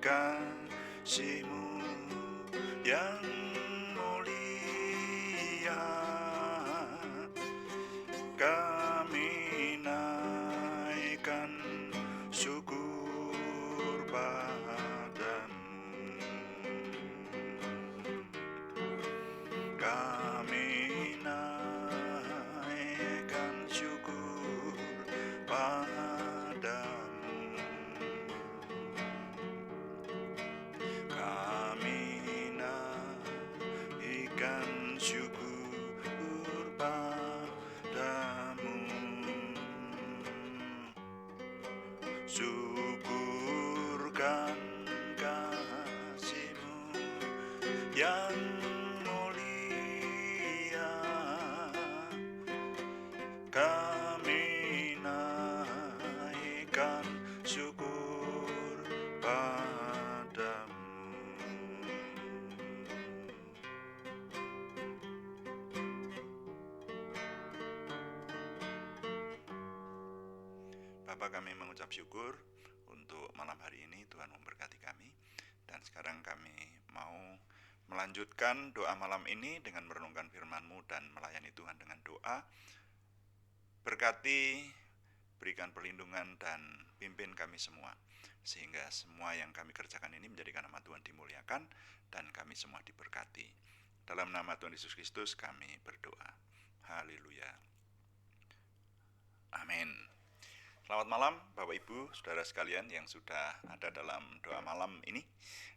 kasih-Mu yang mulia. Kami naikkan syukur padamu. Kami naikkan syukur padamu. Kami naikkan syukur padamu. Syukurkan kasih-Mu yang mulia. Kami naikkan syukur padamu. Bapa, kami mengucap syukur untuk malam hari ini. Tuhan memberkati kami. Dan sekarang kami mau melanjutkan doa malam ini dengan merenungkan firman-Mu dan melayani Tuhan dengan doa. Berkati, berikan perlindungan dan pimpin kami semua, sehingga semua yang kami kerjakan ini menjadikan nama Tuhan dimuliakan dan kami semua diberkati. Dalam nama Tuhan Yesus Kristus kami berdoa. Haleluya. Amin. Selamat malam Bapak Ibu, Saudara sekalian yang sudah ada dalam doa malam ini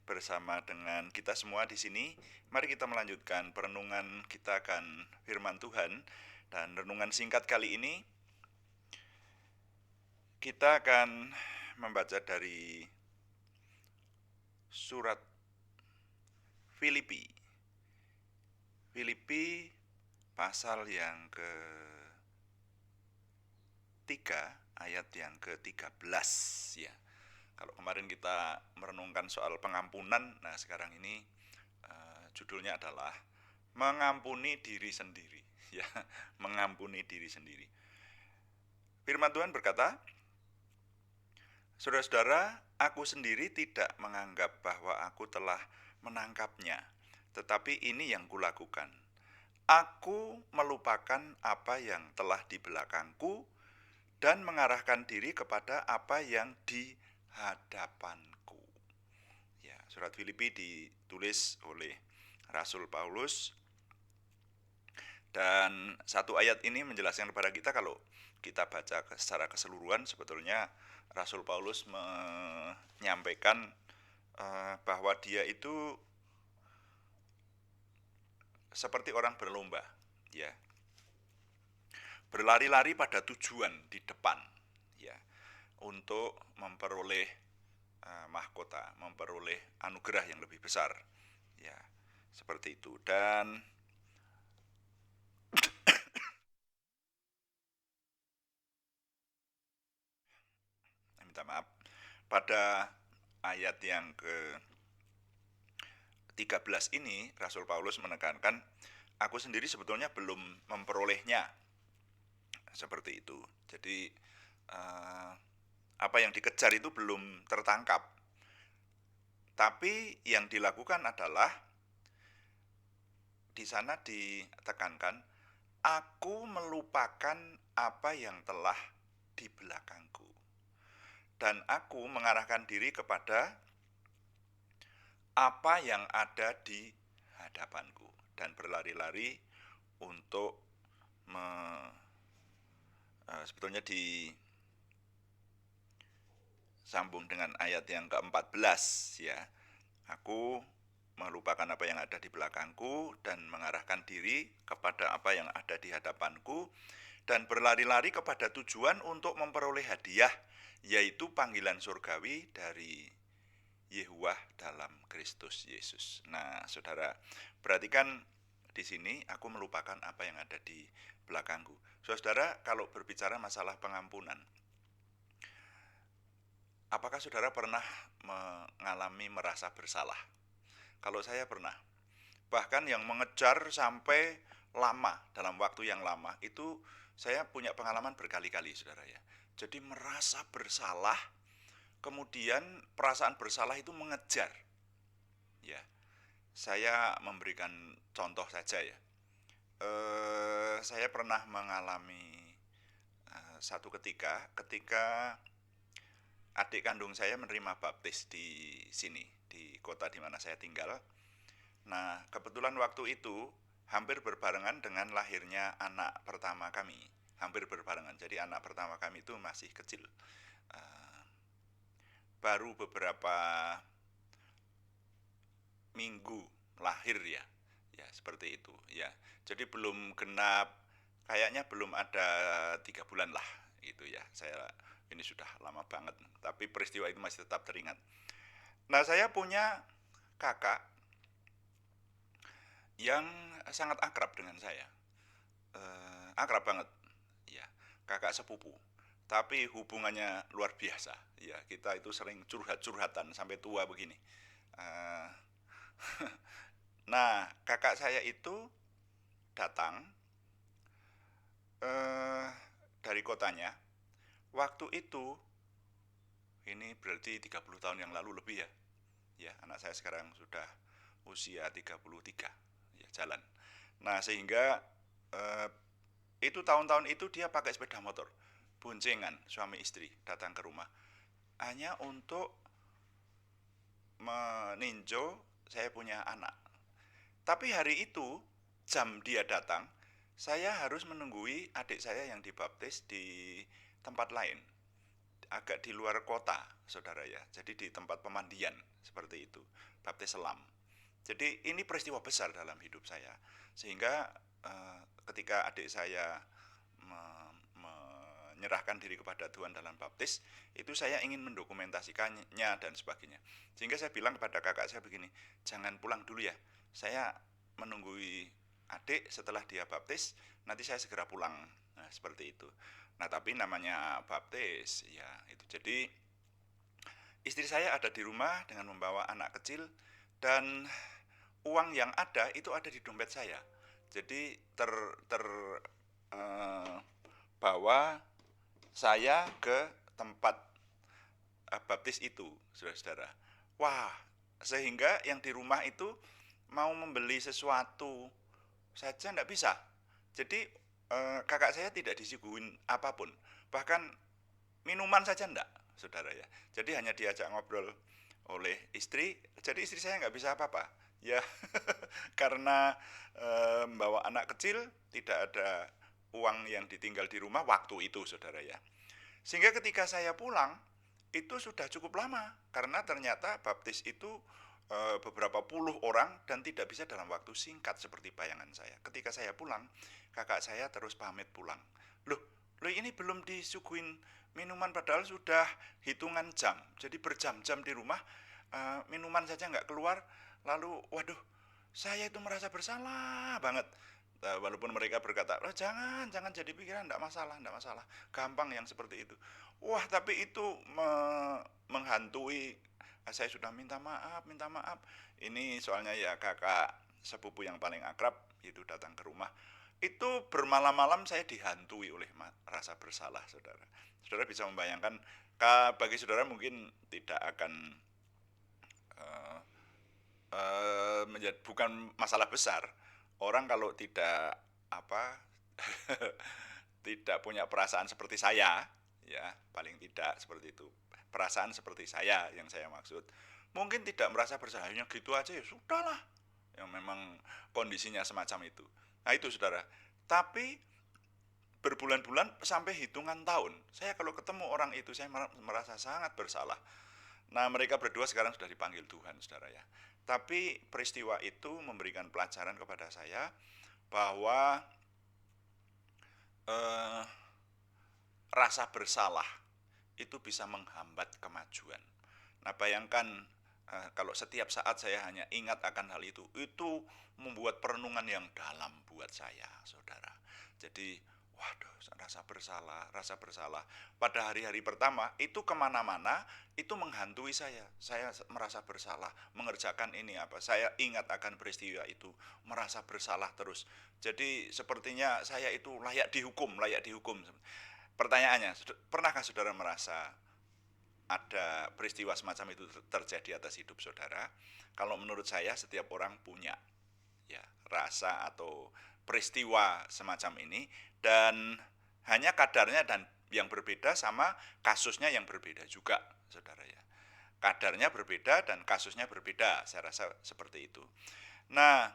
bersama dengan kita semua di sini. Mari kita melanjutkan perenungan kita akan firman Tuhan, dan renungan singkat kali ini kita akan membaca dari surat Filipi. Filipi pasal yang ke-3 ayat yang ke-13 ya. Kalau kemarin kita merenungkan soal pengampunan, nah sekarang ini judulnya adalah mengampuni diri sendiri ya, mengampuni diri sendiri. Firman Tuhan berkata, "Saudara-saudara, aku sendiri tidak menganggap bahwa aku telah menangkapnya, tetapi ini yang kulakukan. Aku melupakan apa yang telah di belakangku dan mengarahkan diri kepada apa yang di hadapanku." Ya, surat Filipi ditulis oleh Rasul Paulus, dan satu ayat ini menjelaskan kepada kita, kalau kita baca secara keseluruhan, sebetulnya Rasul Paulus menyampaikan bahwa dia itu seperti orang berlomba, ya, berlari-lari pada tujuan di depan, ya, untuk memperoleh mahkota, memperoleh anugerah yang lebih besar, ya, seperti itu. Dan minta maaf, pada ayat yang ke-13 ini Rasul Paulus menekankan, aku sendiri sebetulnya belum memperolehnya, seperti itu. Jadi apa yang dikejar itu belum tertangkap, tapi yang dilakukan adalah, di sana ditekankan, aku melupakan apa yang telah di belakangku dan aku mengarahkan diri kepada apa yang ada di hadapanku, dan berlari-lari untuk sebetulnya disambung dengan ayat yang ke-14 ya. Aku melupakan apa yang ada di belakangku dan mengarahkan diri kepada apa yang ada di hadapanku, dan berlari-lari kepada tujuan untuk memperoleh hadiah, yaitu panggilan surgawi dari Yehuwah dalam Kristus Yesus. Nah, saudara, perhatikan di sini, aku melupakan apa yang ada di belakangku. Saudara, kalau berbicara masalah pengampunan, apakah saudara pernah mengalami merasa bersalah? Kalau saya pernah. Bahkan yang mengejar sampai lama, dalam waktu yang lama, itu saya punya pengalaman berkali-kali, saudara ya. Jadi merasa bersalah kemudian perasaan bersalah itu mengejar. Ya, saya memberikan contoh saja ya. Saya pernah mengalami satu ketika adik kandung saya menerima baptis di sini, di kota di mana saya tinggal. Nah, kebetulan waktu itu hampir berbarengan dengan lahirnya anak pertama kami. Hampir berbarengan. Jadi anak pertama kami itu masih kecil. Eh, Baru beberapa minggu lahir ya. Ya, seperti itu ya. Jadi belum genap, kayaknya belum ada 3 bulan lah itu ya. Ini sudah lama banget, tapi peristiwa itu masih tetap teringat. Nah, saya punya kakak yang sangat akrab dengan saya. Akrab banget, ya, kakak sepupu. Tapi hubungannya luar biasa, ya. Kita itu sering curhat-curhatan sampai tua begini. Eh, nah, kakak saya itu datang eh, dari kotanya. Waktu itu, ini berarti 30 tahun yang lalu lebih ya. Ya, anak saya sekarang sudah usia 33, ya, jalan. Nah, sehingga eh, itu tahun-tahun itu dia pakai sepeda motor, boncengan suami istri datang ke rumah hanya untuk meninjau saya punya anak. Tapi hari itu jam dia datang, saya harus menunggui adik saya yang dibaptis di tempat lain, agak di luar kota, saudara ya. Jadi di tempat pemandian seperti itu, baptis selam. Jadi ini peristiwa besar dalam hidup saya, sehingga ketika adik saya menyerahkan diri kepada Tuhan dalam baptis, itu saya ingin mendokumentasikannya dan sebagainya. Sehingga saya bilang kepada kakak saya begini, jangan pulang dulu ya, saya menunggui adik setelah dia baptis, nanti saya segera pulang. Nah, seperti itu. Nah, tapi namanya baptis, ya itu. Jadi istri saya ada di rumah dengan membawa anak kecil, dan uang yang ada itu ada di dompet saya. Jadi bawa saya ke tempat baptis itu, saudara-saudara. Wah, sehingga yang di rumah itu mau membeli sesuatu saja tidak bisa. Jadi kakak saya tidak disuguhin apapun, bahkan minuman saja enggak, saudara ya. Jadi hanya diajak ngobrol oleh istri, jadi istri saya nggak bisa apa-apa. Ya, karena membawa anak kecil, tidak ada uang yang ditinggal di rumah waktu itu, saudara ya. Sehingga ketika saya pulang, itu sudah cukup lama, karena ternyata baptis itu beberapa puluh orang dan tidak bisa dalam waktu singkat seperti bayangan saya. Ketika saya pulang, kakak saya terus pamit pulang. Loh, ini belum disuguhin minuman padahal sudah hitungan jam. Jadi berjam-jam di rumah, minuman saja nggak keluar. Lalu, waduh, saya itu merasa bersalah banget. Walaupun mereka berkata, oh, jangan jadi pikiran, enggak masalah, gampang yang seperti itu. Wah, tapi itu menghantui. Saya sudah minta maaf. Ini soalnya ya kakak sepupu yang paling akrab itu datang ke rumah. Itu bermalam-malam saya dihantui oleh rasa bersalah, saudara. Saudara bisa membayangkan, bagi saudara mungkin tidak akan bukan masalah besar. Orang kalau tidak tidak punya perasaan seperti saya, ya paling tidak seperti itu, perasaan seperti saya yang saya maksud, mungkin tidak merasa bersahayanya gitu aja, ya sudahlah, yang memang kondisinya semacam itu. Nah itu, saudara. Tapi berbulan-bulan sampai hitungan tahun, saya kalau ketemu orang itu saya merasa sangat bersalah. Nah, mereka berdua sekarang sudah dipanggil Tuhan, saudara ya. Tapi peristiwa itu memberikan pelajaran kepada saya bahwa rasa bersalah itu bisa menghambat kemajuan. Nah, bayangkan kalau setiap saat saya hanya ingat akan hal itu membuat perenungan yang dalam buat saya, saudara. Jadi, waduh, rasa bersalah. Pada hari-hari pertama, itu kemana-mana, itu menghantui saya. Saya merasa bersalah, mengerjakan ini apa. Saya ingat akan peristiwa itu, merasa bersalah terus. Jadi, sepertinya saya itu layak dihukum. Pertanyaannya, pernahkah saudara merasa ada peristiwa semacam itu terjadi atas hidup saudara, kalau menurut saya setiap orang punya ya rasa atau peristiwa semacam ini, dan hanya kadarnya dan yang berbeda sama kasusnya yang berbeda juga, saudara ya. Kadarnya berbeda dan kasusnya berbeda, saya rasa seperti itu. Nah,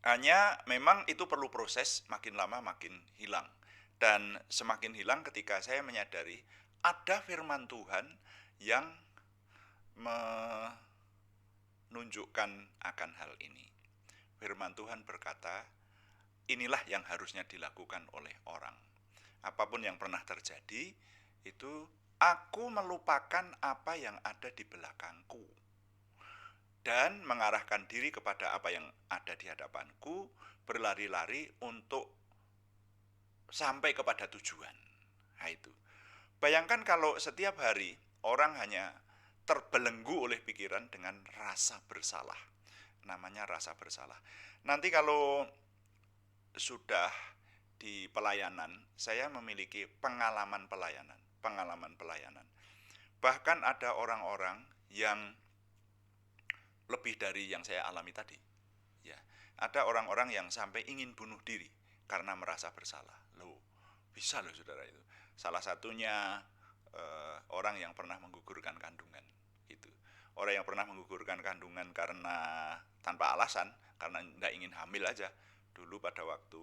hanya memang itu perlu proses, makin lama makin hilang. Dan semakin hilang ketika saya menyadari ada firman Tuhan yang menunjukkan akan hal ini. Firman Tuhan berkata, inilah yang harusnya dilakukan oleh orang. Apapun yang pernah terjadi, itu aku melupakan apa yang ada di belakangku dan mengarahkan diri kepada apa yang ada di hadapanku, berlari-lari untuk sampai kepada tujuan. Nah itu. Bayangkan kalau setiap hari orang hanya terbelenggu oleh pikiran dengan rasa bersalah. Namanya rasa bersalah. Nanti kalau sudah di pelayanan, saya memiliki pengalaman pelayanan. Bahkan ada orang-orang yang lebih dari yang saya alami tadi. Ya, ada orang-orang yang sampai ingin bunuh diri karena merasa bersalah. Loh, bisa loh saudara itu. Salah satunya orang yang pernah menggugurkan kandungan. Itu. Orang yang pernah menggugurkan kandungan karena tanpa alasan, karena tidak ingin hamil aja. Dulu pada waktu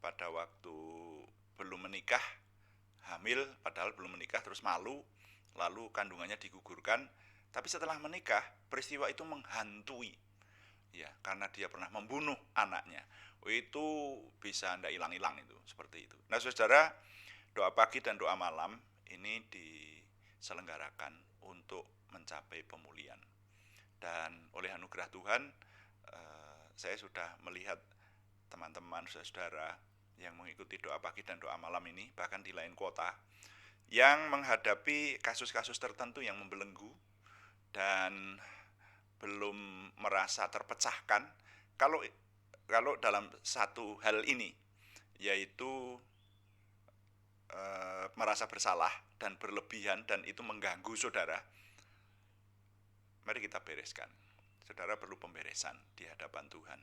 pada waktu belum menikah, hamil padahal belum menikah, terus malu, lalu kandungannya digugurkan. Tapi setelah menikah, peristiwa itu menghantui, ya, karena dia pernah membunuh anaknya. Itu bisa tidak hilang-hilang itu, seperti itu. Nah saudara, doa pagi dan doa malam ini diselenggarakan untuk mencapai pemulihan. Dan oleh anugerah Tuhan, saya sudah melihat teman-teman, saudara yang mengikuti doa pagi dan doa malam ini, bahkan di lain kota, yang menghadapi kasus-kasus tertentu yang membelenggu dan belum merasa terpecahkan. Kalau dalam satu hal ini, yaitu merasa bersalah dan berlebihan dan itu mengganggu saudara, mari kita bereskan. Saudara perlu pemberesan di hadapan Tuhan.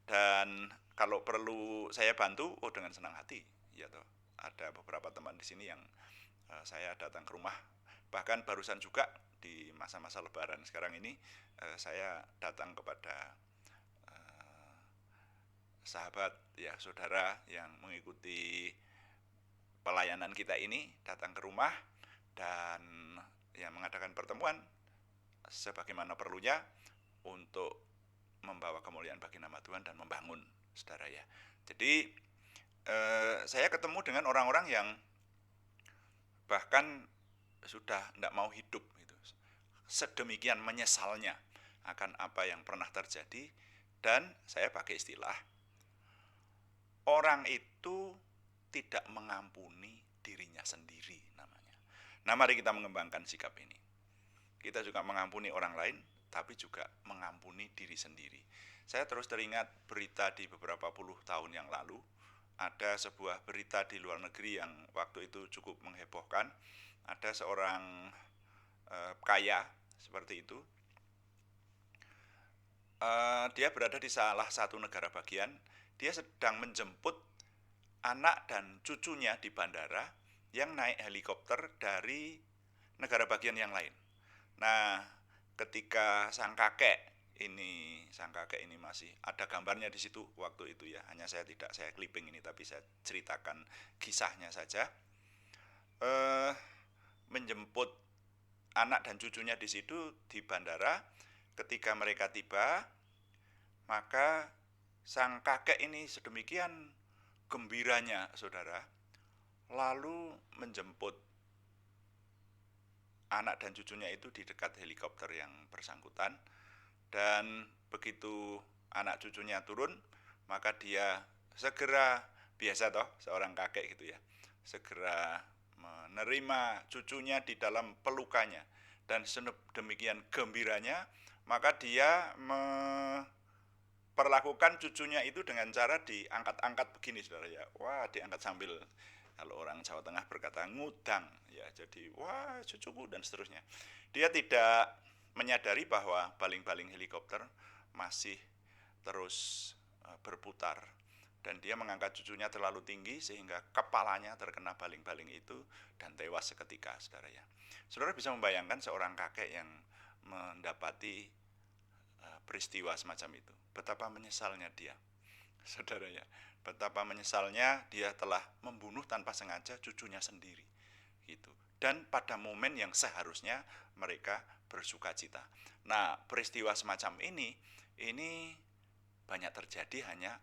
Dan kalau perlu saya bantu, dengan senang hati. Ya toh, ada beberapa teman di sini yang saya datang ke rumah. Bahkan barusan juga di masa-masa Lebaran sekarang ini, saya datang kepada sahabat ya saudara yang mengikuti pelayanan kita ini, datang ke rumah dan ya mengadakan pertemuan sebagaimana perlunya untuk membawa kemuliaan bagi nama Tuhan dan membangun saudara ya. Jadi saya ketemu dengan orang-orang yang bahkan sudah tidak mau hidup gitu. Sedemikian menyesalnya akan apa yang pernah terjadi, dan saya pakai istilah orang itu tidak mengampuni dirinya sendiri namanya. Nah, mari kita mengembangkan sikap ini. Kita juga mengampuni orang lain, tapi juga mengampuni diri sendiri. Saya terus teringat berita di beberapa puluh tahun yang lalu. Ada sebuah berita di luar negeri yang waktu itu cukup menghebohkan. Ada seorang kaya seperti itu. Dia berada di salah satu negara bagian. Dia sedang menjemput anak dan cucunya di bandara yang naik helikopter dari negara bagian yang lain. Nah, ketika sang kakek ini masih ada gambarnya di situ waktu itu ya. Hanya saya clipping ini, tapi saya ceritakan kisahnya saja. Menjemput anak dan cucunya di situ di bandara. Ketika mereka tiba, maka sang kakek ini sedemikian gembiranya, saudara, lalu menjemput anak dan cucunya itu di dekat helikopter yang bersangkutan. Dan begitu anak cucunya turun, maka dia segera, biasa toh seorang kakek gitu ya, segera menerima cucunya di dalam pelukannya. Dan sedemikian gembiranya, maka dia memperlakukan cucunya itu dengan cara diangkat-angkat begini saudara ya. Wah, diangkat sambil Kalau orang Jawa Tengah berkata ngudang, ya jadi wah cucuku dan seterusnya. Dia tidak menyadari bahwa baling-baling helikopter masih terus berputar dan dia mengangkat cucunya terlalu tinggi sehingga kepalanya terkena baling-baling itu dan tewas seketika, saudara ya. Saudara bisa membayangkan seorang kakek yang mendapati peristiwa semacam itu, betapa menyesalnya dia, saudara ya. Betapa menyesalnya dia telah membunuh tanpa sengaja cucunya sendiri, gitu. Dan pada momen yang seharusnya mereka bersuka cita. Nah, peristiwa semacam ini banyak terjadi, hanya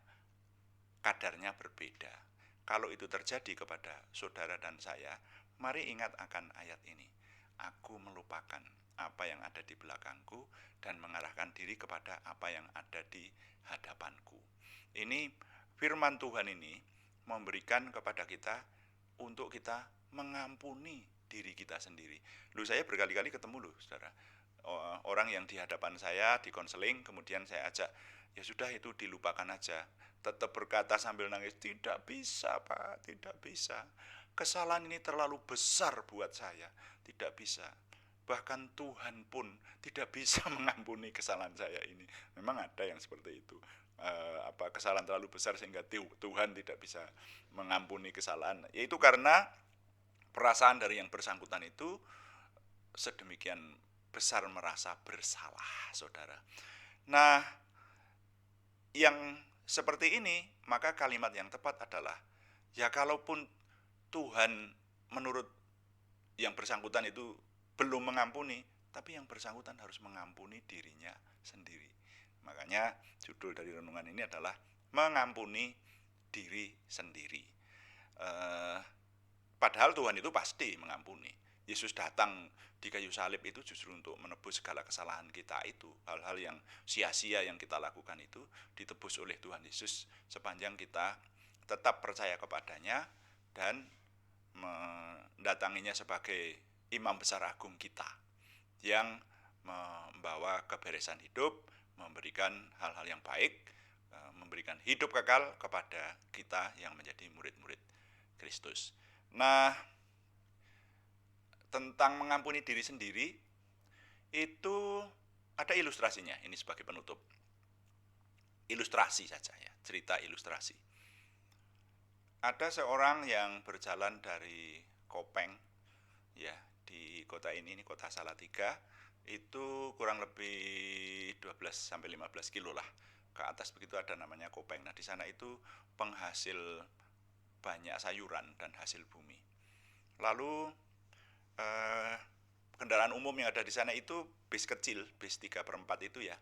kadarnya berbeda. Kalau itu terjadi kepada saudara dan saya, mari ingat akan ayat ini. Aku melupakan apa yang ada di belakangku dan mengarahkan diri kepada apa yang ada di hadapanku. Ini firman Tuhan ini memberikan kepada kita untuk kita mengampuni diri kita sendiri. Saya berkali-kali ketemu saudara, orang yang di hadapan saya di konseling, kemudian saya ajak, ya sudah itu dilupakan aja. Tetap berkata sambil nangis, tidak bisa Pak, tidak bisa. Kesalahan ini terlalu besar buat saya, tidak bisa. Bahkan Tuhan pun tidak bisa mengampuni kesalahan saya ini. Memang ada yang seperti itu. Kesalahan terlalu besar sehingga Tuhan tidak bisa mengampuni kesalahan. Yaitu karena perasaan dari yang bersangkutan itu sedemikian besar merasa bersalah, saudara. Nah, yang seperti ini, maka kalimat yang tepat adalah, ya kalaupun Tuhan menurut yang bersangkutan itu belum mengampuni, tapi yang bersangkutan harus mengampuni dirinya sendiri. Makanya judul dari renungan ini adalah mengampuni diri sendiri. Padahal Tuhan itu pasti mengampuni. Yesus datang di kayu salib itu justru untuk menebus segala kesalahan kita itu. Hal-hal yang sia-sia yang kita lakukan itu ditebus oleh Tuhan Yesus sepanjang kita tetap percaya kepadanya dan mendatanginya sebagai imam besar agung kita yang membawa keberesan hidup, memberikan hal-hal yang baik, memberikan hidup kekal kepada kita yang menjadi murid-murid Kristus. Nah, tentang mengampuni diri sendiri itu ada ilustrasinya. Ini sebagai penutup. Ilustrasi saja ya, cerita ilustrasi. Ada seorang yang berjalan dari Kopeng ya, di kota ini kota Salatiga, itu kurang lebih 12 sampai 15 kilo lah ke atas begitu ada namanya Kopeng. Nah, di sana itu penghasil banyak sayuran dan hasil bumi. Lalu kendaraan umum yang ada di sana itu bis kecil, bis 3/4 itu ya.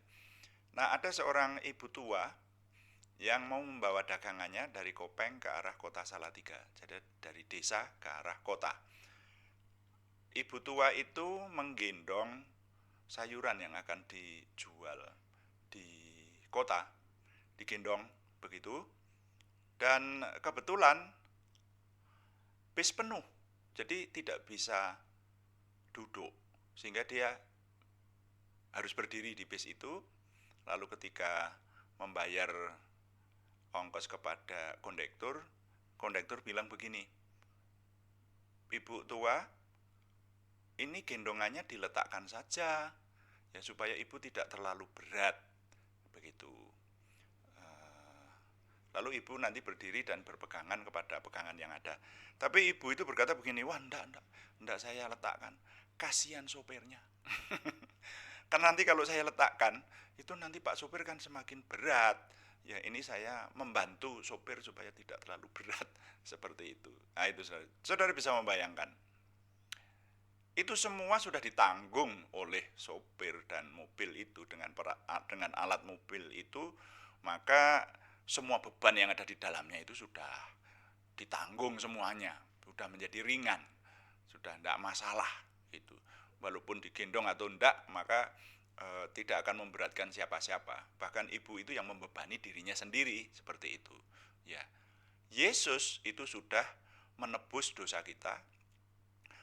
Nah, ada seorang ibu tua yang mau membawa dagangannya dari Kopeng ke arah kota Salatiga, jadi dari desa ke arah kota. Ibu tua itu menggendong sayuran yang akan dijual di kota, digendong begitu, dan kebetulan bis penuh, jadi tidak bisa duduk, sehingga dia harus berdiri di bis itu. Lalu ketika membayar ongkos kepada kondektur bilang begini, ibu tua, ini gendongannya diletakkan saja ya supaya ibu tidak terlalu berat begitu. Lalu ibu nanti berdiri dan berpegangan kepada pegangan yang ada. Tapi ibu itu berkata begini, wah enggak saya letakkan, kasihan sopirnya. Karena nanti kalau saya letakkan, itu nanti Pak sopir kan semakin berat. Ya ini saya membantu sopir supaya tidak terlalu berat, seperti itu. Nah itu saudara bisa membayangkan. Itu semua sudah ditanggung oleh sopir dan mobil itu dengan alat mobil itu, maka semua beban yang ada di dalamnya itu sudah ditanggung semuanya, sudah menjadi ringan, sudah tidak masalah itu. Walaupun digendong atau tidak, maka tidak akan memberatkan siapa-siapa. Bahkan ibu itu yang membebani dirinya sendiri seperti itu. Ya, Yesus itu sudah menebus dosa kita,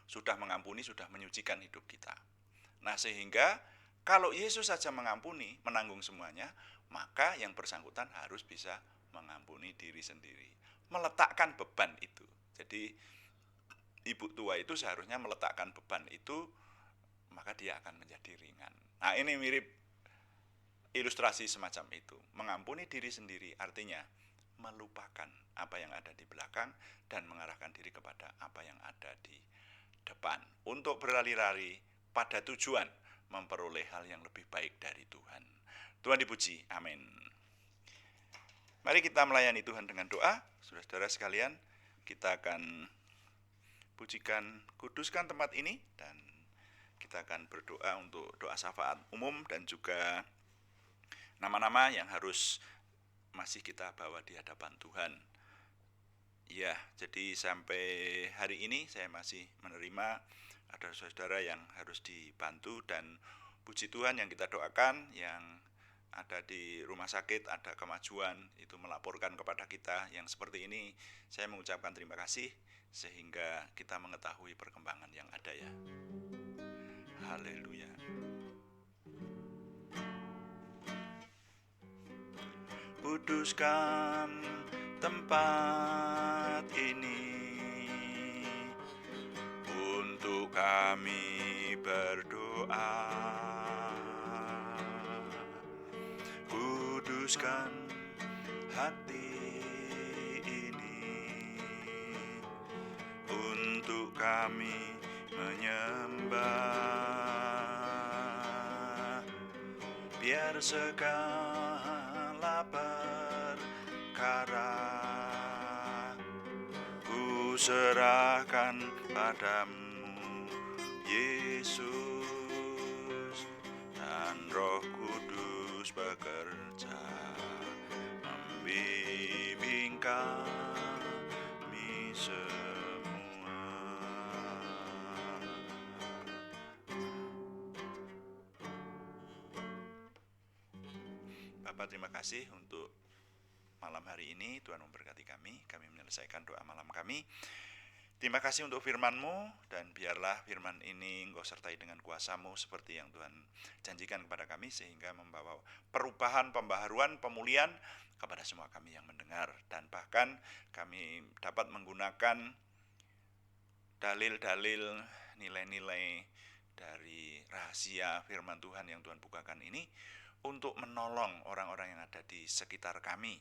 sudah mengampuni, sudah menyucikan hidup kita. Nah, sehingga kalau Yesus saja mengampuni, menanggung semuanya, maka yang bersangkutan harus bisa mengampuni diri sendiri, meletakkan beban itu. Jadi Jadi ibu tua itu seharusnya meletakkan beban itu, maka dia akan menjadi ringan. Nah, ini mirip ilustrasi semacam itu. Mengampuni diri sendiri artinya melupakan apa yang ada di belakang dan mengarahkan diri kepada apa yang ada di depan. Untuk berlari-lari pada tujuan memperoleh hal yang lebih baik dari Tuhan. Tuhan dipuji, amin. Mari kita melayani Tuhan dengan doa. Saudara-saudara sekalian, kita akan pujikan, kuduskan tempat ini, dan kita akan berdoa untuk doa syafaat umum dan juga nama-nama yang harus masih kita bawa di hadapan Tuhan. Ya, jadi sampai hari ini saya masih menerima ada saudara yang harus dibantu, dan puji Tuhan yang kita doakan yang ada di rumah sakit, ada kemajuan, itu melaporkan kepada kita yang seperti ini. Saya mengucapkan terima kasih sehingga kita mengetahui perkembangan yang ada ya. Haleluya. Kuduskan tempat ini, untuk kami berdoa. Kuduskan hati ini, untuk kami menyembah. Biar segala perkara ku serahkan padamu, Yesus, dan Roh Kudus bekerja membimbing kami semua. Bapak, terima kasih untuk malam hari ini. Tuhan memberkati kami menyelesaikan doa malam kami. Terima kasih untuk firman-Mu, dan biarlah firman ini Engkau sertai dengan kuasa-Mu seperti yang Tuhan janjikan kepada kami, sehingga membawa perubahan, pembaharuan, pemulihan kepada semua kami yang mendengar, dan bahkan kami dapat menggunakan dalil-dalil, nilai-nilai dari rahasia firman Tuhan yang Tuhan bukakan ini untuk menolong orang-orang yang ada di sekitar kami,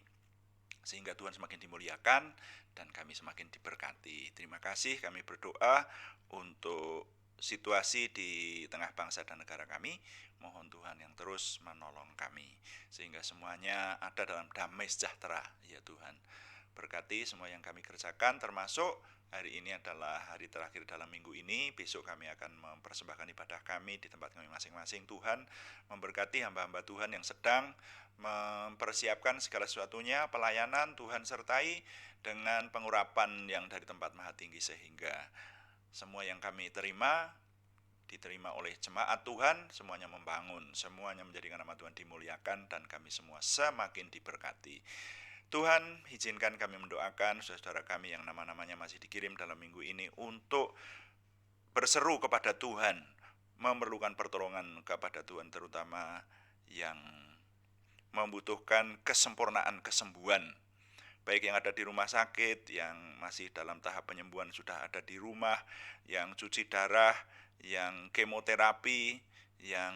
sehingga Tuhan semakin dimuliakan dan kami semakin diberkati. Terima kasih, kami berdoa untuk situasi di tengah bangsa dan negara kami. Mohon Tuhan yang terus menolong kami, sehingga semuanya ada dalam damai sejahtera, ya Tuhan. Berkati semua yang kami kerjakan, termasuk hari ini adalah hari terakhir dalam minggu ini. Besok kami akan mempersembahkan ibadah kami di tempat kami masing-masing. Tuhan memberkati hamba-hamba Tuhan yang sedang mempersiapkan segala sesuatunya, pelayanan. Tuhan sertai dengan pengurapan yang dari tempat Maha Tinggi, sehingga semua yang kami terima diterima oleh jemaat Tuhan, semuanya membangun, semuanya menjadikan nama Tuhan dimuliakan, dan kami semua semakin diberkati. Tuhan, izinkan kami mendoakan saudara kami yang nama-namanya masih dikirim dalam minggu ini untuk berseru kepada Tuhan, memerlukan pertolongan kepada Tuhan, terutama yang membutuhkan kesempurnaan kesembuhan, baik yang ada di rumah sakit, yang masih dalam tahap penyembuhan sudah ada di rumah, yang cuci darah, yang kemoterapi, yang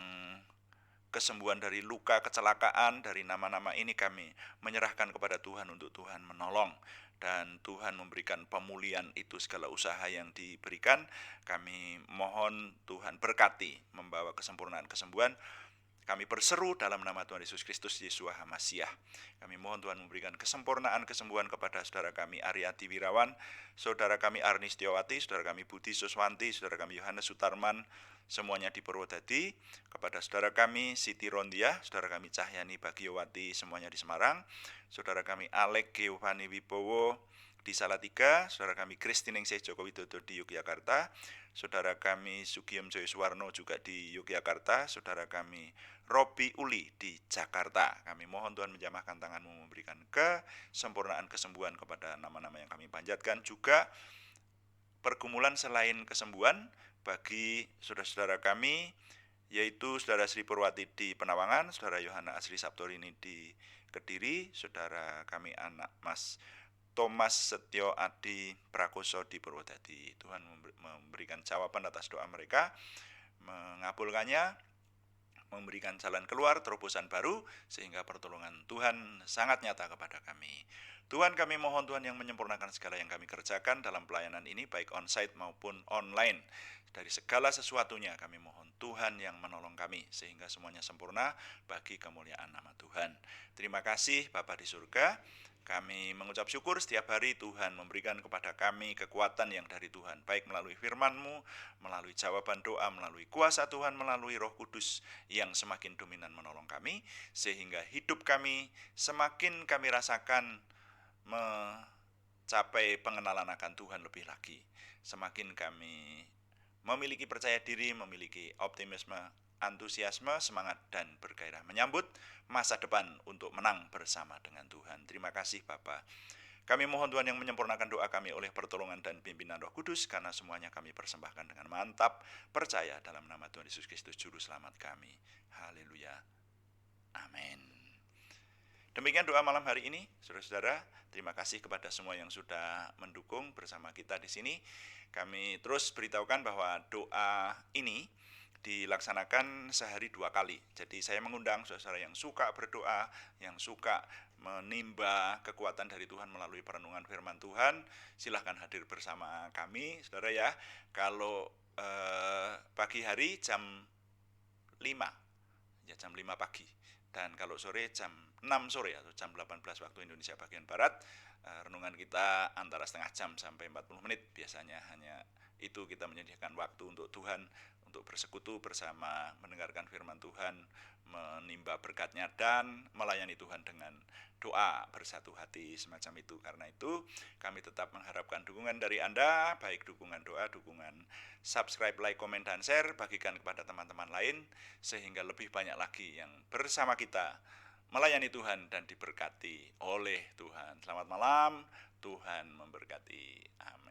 kesembuhan dari luka, kecelakaan. Dari nama-nama ini kami menyerahkan kepada Tuhan untuk Tuhan menolong, dan Tuhan memberikan pemulihan itu segala usaha yang diberikan. Kami mohon Tuhan berkati, membawa kesempurnaan kesembuhan. Kami berseru dalam nama Tuhan Yesus Kristus, Yeshua HaMasiah. Kami mohon Tuhan memberikan kesempurnaan kesembuhan kepada saudara kami Aryati Wirawan, saudara kami Arni Setiawati, saudara kami Budi Suswanti, saudara kami Yohanes Sutarman, semuanya di Purwodadi, kepada saudara kami Siti Rondiah, saudara kami Cahyani Bagiowati, semuanya di Semarang, saudara kami Alek Giovanni Wibowo di Salatiga, saudara kami Kristiningsih Joko Widodo di Yogyakarta, saudara kami Sugiem Joyo Suwarno juga di Yogyakarta, saudara kami Robi Uli di Jakarta. Kami mohon Tuhan menjamahkan tangan-Mu, memberikan kesempurnaan kesembuhan kepada nama-nama yang kami panjatkan, juga pergumulan selain kesembuhan bagi saudara-saudara kami, yaitu saudara Sri Purwati di Penawangan, saudara Yohana Asri Sabtorini di Kediri, saudara kami anak Mas Thomas Setyo Adi Prakoso di Purwodadi. Tuhan memberikan jawaban atas doa mereka, mengabulkannya, memberikan jalan keluar, terobosan baru, sehingga pertolongan Tuhan sangat nyata kepada kami. Tuhan, kami mohon Tuhan yang menyempurnakan segala yang kami kerjakan dalam pelayanan ini, baik onsite maupun online. Dari segala sesuatunya kami mohon Tuhan yang menolong kami, sehingga semuanya sempurna bagi kemuliaan nama Tuhan. Terima kasih Bapa di surga. Kami mengucap syukur setiap hari Tuhan memberikan kepada kami kekuatan yang dari Tuhan, baik melalui firman-Mu, melalui jawaban doa, melalui kuasa Tuhan, melalui Roh Kudus yang semakin dominan menolong kami, sehingga hidup kami semakin kami rasakan mencapai pengenalan akan Tuhan lebih lagi. Semakin kami memiliki percaya diri, memiliki optimisme, antusiasme, semangat, dan bergairah menyambut masa depan untuk menang bersama dengan Tuhan. Terima kasih Bapa. Kami mohon Tuhan yang menyempurnakan doa kami oleh pertolongan dan pimpinan Roh Kudus, karena semuanya kami persembahkan dengan mantap, percaya dalam nama Tuhan Yesus Kristus Juru Selamat kami. Haleluya. Amin. Demikian doa malam hari ini, saudara-saudara. Terima kasih kepada semua yang sudah mendukung bersama kita di sini. Kami terus beritahukan bahwa doa ini dilaksanakan sehari 2 kali. Jadi saya mengundang saudara yang suka berdoa, yang suka menimba kekuatan dari Tuhan melalui perenungan firman Tuhan, silahkan hadir bersama kami, saudara ya. Kalau pagi hari jam 5, ya jam 5 pagi. Dan kalau sore jam 6 sore atau jam 18 waktu Indonesia bagian Barat, renungan kita antara setengah jam sampai 40 menit biasanya. Hanya itu kita menyediakan waktu untuk Tuhan, untuk bersekutu bersama, mendengarkan firman Tuhan, menimba berkat-Nya, dan melayani Tuhan dengan doa bersatu hati semacam itu. Karena itu kami tetap mengharapkan dukungan dari Anda, baik dukungan doa, dukungan subscribe, like, komen, dan share, bagikan kepada teman-teman lain, sehingga lebih banyak lagi yang bersama kita melayani Tuhan dan diberkati oleh Tuhan. Selamat malam, Tuhan memberkati. Amin.